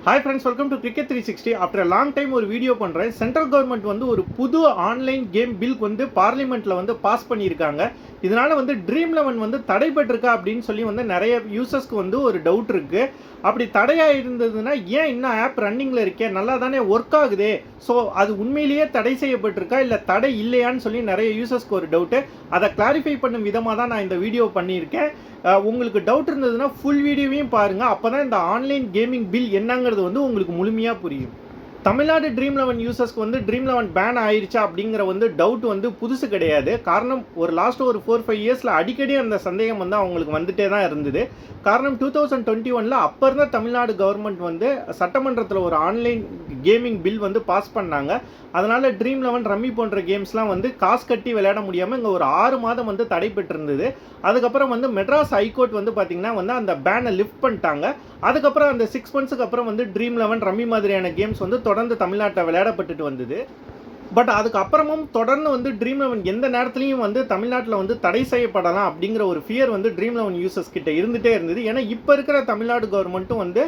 Hi friends, welcome to Cricket 360. After a long time ஒரு video பண்ணுறேன். Central government வந்து ஒரு புது ஆன்லைன் கேம் பில் வந்து பார்லிமெண்ட்டில் வந்து பாஸ் பண்ணியிருக்காங்க. இதனால் வந்து ட்ரீம்11 வந்து தடைபட்டிருக்கா அப்படின்னு சொல்லி வந்து நிறைய யூசர்ஸ்க்கு வந்து ஒரு டவுட் இருக்குது. அப்படி தடையாக இருந்ததுன்னா ஏன் இன்னும் ஆப் ரன்னிங்கில் இருக்கே, நல்லா தானே ஒர்க் ஆகுதே, ஸோ அது உண்மையிலேயே தடை செய்யப்பட்டிருக்கா இல்லை தடை இல்லையான்னு சொல்லி நிறைய யூசர்ஸ்க்கு ஒரு டவுட்டு. அதை கிளாரிஃபை பண்ணும் விதமாக தான் நான் இந்த வீடியோ பண்ணியிருக்கேன். உங்களுக்கு டவுட் இருந்ததுன்னா ஃபுல் வீடியோவையும் பாருங்கள். அப்போ தான் இந்த ஆன்லைன் கேமிங் பில் என்னங்கிறது வந்து உங்களுக்கு முழுமையாக புரியும். தமிழ்நாடு ட்ரீம்11 யூசர்ஸ்க்கு வந்து ட்ரீம்11 பேன் ஆயிடுச்சா அப்படிங்கிற வந்து டவுட் வந்து புதுசு கிடையாது. காரணம் ஒரு லாஸ்ட் ஒரு 4-5 இயர்ஸில் அடிக்கடி அந்த சந்தேகம் வந்து அவங்களுக்கு வந்துட்டே தான் இருந்தது. காரணம் 2021 அப்போ இருந்த தமிழ்நாடு கவர்மெண்ட் வந்து சட்டமன்றத்தில் ஒரு ஆன்லைன் கேமிங் பில் வந்து பாஸ் பண்ணாங்க. அதனால் ட்ரீம்11 ரம்மி போன்ற கேம்ஸ்லாம் வந்து காசு கட்டி விளையாட முடியாமல் இங்கே ஒரு 6 மாதம் வந்து தடை பெற்றிருந்தது. அதுக்கப்புறம் வந்து மெட்ராஸ் ஹைகோர்ட் வந்து பார்த்திங்கன்னா வந்து அந்த பேனை லிஃப்ட் பண்ணிட்டாங்க. அதுக்கப்புறம் அந்த 6 மந்த்ஸுக்கு அப்புறம் வந்து ட்ரீம்11 ரம்மி மாதிரியான கேம்ஸ் வந்து தொடர்ந்து தமிழ்நாட்டில் விளையாடப்பட்டுட்டு வந்தது. பட் அதுக்கப்புறமும் தொடர்ந்து வந்து ட்ரீம்11 எந்த நேரத்துலையும் வந்து தமிழ்நாட்டில் வந்து தடை செய்யப்படலாம் அப்படிங்கிற ஒரு ஃபியர் வந்து ட்ரீம்11 யூசர்ஸ் கிட்ட இருந்துகிட்டே இருந்தது. ஏன்னா இப்போ இருக்கிற தமிழ்நாடு கவர்மெண்ட்டும் வந்து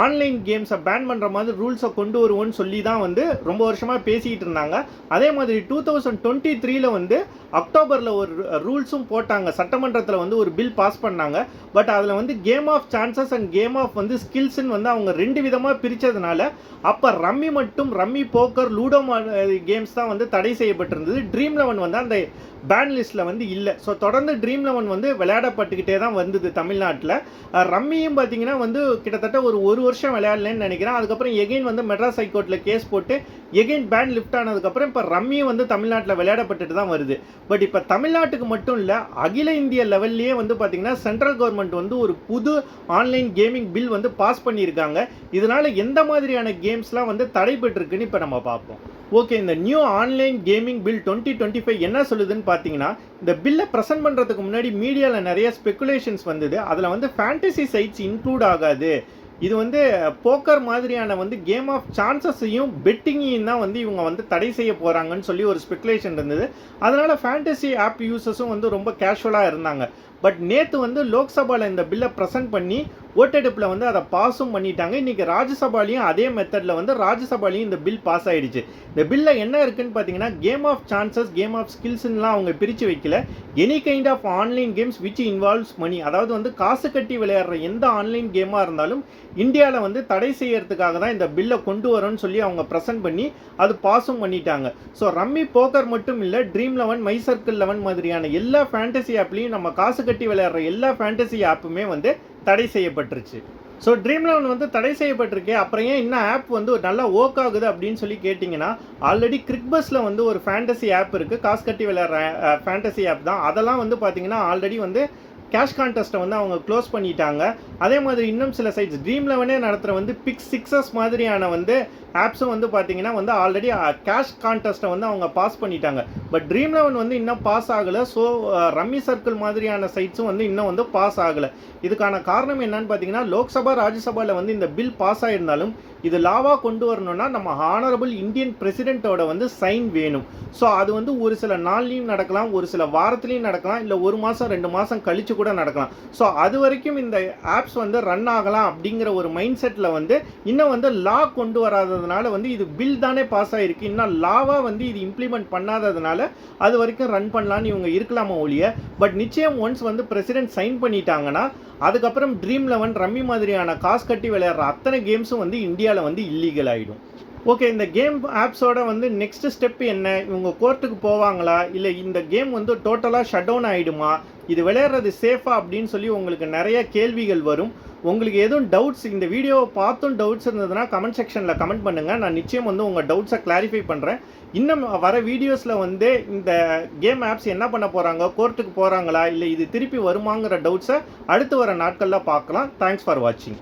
ஆன்லைன் கேம்ஸை பேன் பண்ணுற மாதிரி ரூல்ஸை கொண்டு வருவோன்னு சொல்லி தான் வந்து ரொம்ப வருஷமாக பேசிக்கிட்டு இருந்தாங்க. அதே மாதிரி 2023 வந்து அக்டோபரில் ஒரு ரூல்ஸும் போட்டாங்க. சட்டமன்றத்தில் வந்து ஒரு பில் பாஸ் பண்ணாங்க. பட் அதில் வந்து game of chances and game of வந்து ஸ்கில்ஸ்ன்னு வந்து அவங்க 2 விதமாக பிரித்ததுனால அப்போ ரம்மி மட்டும் ரம்மி போக்கர் லூடோ கேம்ஸ் தான் வந்து தடை செய்யப்பட்டிருந்தது. ட்ரீம்11 வந்து அந்த பேன் லிஸ்ட்டில் வந்து இல்லை. ஸோ தொடர்ந்து ட்ரீம்11 வந்து விளையாடப்பட்டுக்கிட்டே தான் வந்தது தமிழ்நாட்டில். ரம்மியும் பார்த்தீங்கன்னா வந்து கிட்டத்தட்ட ஒரு வருஷம் விளையாடலன்னு நினைக்கிறேன். அதுக்கப்புறம் எகெயின் வந்து மெட்ராஸ் ஹைகோர்ட்டில் கேஸ் போட்டு எகெயின் பேன் லிஃப்ட் ஆனதுக்கப்புறம் இப்போ ரம்மியும் வந்து தமிழ்நாட்டில் விளையாடப்பட்டுட்டு தான் வருது. பட் இப்போ தமிழ்நாட்டுக்கு மட்டும் இல்லை, அகில இந்திய லெவல்லையே வந்து பார்த்தீங்கன்னா சென்ட்ரல் கவர்மெண்ட் வந்து ஒரு புது ஆன்லைன் கேமிங் பில் வந்து பாஸ் பண்ணியிருக்காங்க. இதனால் எந்த மாதிரியான கேம்ஸ்லாம் வந்து தடைபட்டிருக்குன்னு இப்போ நம்ம பார்ப்போம். ஓகே, இந்த நியூ ஆன்லைன் கேமிங் பில் 2025 என்ன சொல்லுதுன்னு பார்த்தீங்கன்னா, இந்த பில்லை ப்ரெசென்ட் பண்ணுறதுக்கு முன்னாடி மீடியாவில் நிறைய ஸ்பெகுலேஷன்ஸ் வந்தது. அதில் வந்து ஃபேண்டசி சைட்ஸ் இன்க்ளூட் ஆகாது, இது வந்து போக்கர் மாதிரியான வந்து கேம் ஆஃப் சான்சஸையும் பெட்டிங்கையும் தான் வந்து இவங்க வந்து தடை செய்ய போகிறாங்கன்னு சொல்லி ஒரு ஸ்பெகுலேஷன் இருந்தது. அதனால் ஃபேண்டசி ஆப் யூசர்ஸும் வந்து ரொம்ப கேஷுவலாக இருந்தாங்க. பட் நேற்று வந்து லோக்சபாவில் இந்த பில்லை ப்ரெசென்ட் பண்ணி ஓட்டெடுப்பில் வந்து அதை பாஸும் பண்ணிட்டாங்க. இன்றைக்கி ராஜ்யசபாலையும் அதே மெத்தடில் வந்து ராஜ்யசபாலையும் இந்த பில் பாஸ் ஆகிடுச்சு. இந்த பில்லில் என்ன இருக்குன்னு பார்த்தீங்கன்னா, game of chances game of ஸ்கில்ஸ்லாம் அவங்க பிரித்து வைக்கல. Any kind of online games which involves money, அதாவது வந்து காசு கட்டி விளையாடுற எந்த ஆன்லைன் கேமாக இருந்தாலும் இந்தியாவில் வந்து தடை செய்யறதுக்காக தான் இந்த பில்லை கொண்டு வரோன்னு சொல்லி அவங்க ப்ரெசென்ட் பண்ணி அது பாஸும் பண்ணிட்டாங்க. ஸோ ரம்மி போக்கர் மட்டும் இல்லை, ட்ரீம்11 மை சர்க்கிள் 11 மாதிரியான எல்லா ஃபேண்டசி ஆப்லேயும் நம்ம காசு கட்டி விளையாடுற எல்லா ஃபேண்டசி ஆப்புமே வந்து தடை செய்யப்பட்டுருச்சு. ஸோ ட்ரீம்11 வந்து தடை செய்யப்பட்டிருக்கே, அப்புறம் ஏன் இன்னும் ஆப் வந்து நல்லா ஒர்க் ஆகுது அப்படின்னு சொல்லி கேட்டிங்கன்னா, ஆல்ரெடி கிரிக்பஸில் வந்து ஒரு ஃபேண்டசி ஆப் இருக்குது, காசு கட்டி விளையாடுற ஃபேண்டசி ஆப் தான். அதெல்லாம் வந்து பார்த்திங்கன்னா ஆல்ரெடி வந்து கேஷ் கான்டெஸ்ட்டை வந்து அவங்க க்ளோஸ் பண்ணிட்டாங்க. அதே மாதிரி இன்னும் சில சைட்ஸ் ட்ரீம்11 நடத்துகிற வந்து பிக்ஸ் சிக்ஸஸ் மாதிரியான வந்து ஆப்ஸும் வந்து பார்த்தீங்கன்னா வந்து ஆல்ரெடி கேஷ் கான்டெஸ்ட்டை வந்து அவங்க பாஸ் பண்ணிட்டாங்க. பட் ட்ரீம்11 வந்து இன்னும் பாஸ் ஆகலை. ஸோ ரம்மி சர்க்கிள் மாதிரியான சைட்ஸும் வந்து இன்னும் வந்து பாஸ் ஆகலை. இதுக்கான காரணம் என்னன்னு பார்த்தீங்கன்னா, லோக்சபா ராஜ்யசபாவில் வந்து இந்த பில் பாஸ் ஆகிருந்தாலும் இது லாவாக கொண்டு வரணும்னா நம்ம ஹானரபிள் இந்தியன் பிரசிடென்ட்டோட வந்து சைன் வேணும். ஸோ அது வந்து ஒரு சில நாள்லையும் நடக்கலாம், ஒரு சில வாரத்துலையும் நடக்கலாம், இல்லை 1 மாதம் 2 மாதம் கழிச்சு கூட நடக்கலாம். ஸோ அது வரைக்கும் இந்த ஆப்ஸ் வந்து ரன் ஆகலாம் அப்படிங்கிற ஒரு மைண்ட் செட்டில் வந்து இன்னும் வந்து லா கொண்டு வராததுனால வந்து இது பில் தானே பாஸ் ஆகிருக்கு, இன்னும் லாவாக வந்து இது இம்ப்ளிமெண்ட் பண்ணாததுனால அது வரைக்கும் ரன் பண்ணலான்னு இவங்க இருக்கலாமா ஒழிய. பட் நிச்சயம் ஒன்ஸ் வந்து பிரசிடென்ட் சைன் பண்ணிட்டாங்கன்னா அதுக்கப்புறம் ட்ரீம்11 ரம்மி மாதிரியான காசு கட்டி விளையாடுற அத்தனை கேம்ஸும் வந்து இந்தியாவில் வந்து இல்லீகல் ஆகிடும். ஓகே, இந்த கேம் ஆப்ஸோட வந்து நெக்ஸ்ட் ஸ்டெப் என்ன, இவங்க கோர்ட்டுக்கு போவாங்களா, இல்லை இந்த கேம் வந்து டோட்டலாக ஷட் டவுன் ஆகிடுமா, இது விளையாடுறது சேஃபா அப்படின்னு சொல்லி உங்களுக்கு நிறைய கேள்விகள் வரும். உங்களுக்கு எதுவும் டவுட்ஸ், இந்த வீடியோவை பார்த்தும் டவுட்ஸ் இருந்ததுன்னா கமெண்ட் செக்ஷனில் கமெண்ட் பண்ணுங்கள். நான் நிச்சயம் வந்து உங்கள் டவுட்ஸை கிளாரிஃபை பண்ணுறேன். இன்னும் வர வீடியோஸில் வந்து இந்த கேம் ஆப்ஸ் என்ன பண்ண போகிறாங்க, கோர்ட்டுக்கு போகிறாங்களா, இல்லை இது திருப்பி வருமாங்கிற டவுட்ஸை அடுத்து வர நாட்களில் பார்க்கலாம். தேங்க்ஸ் ஃபார் வாட்சிங்.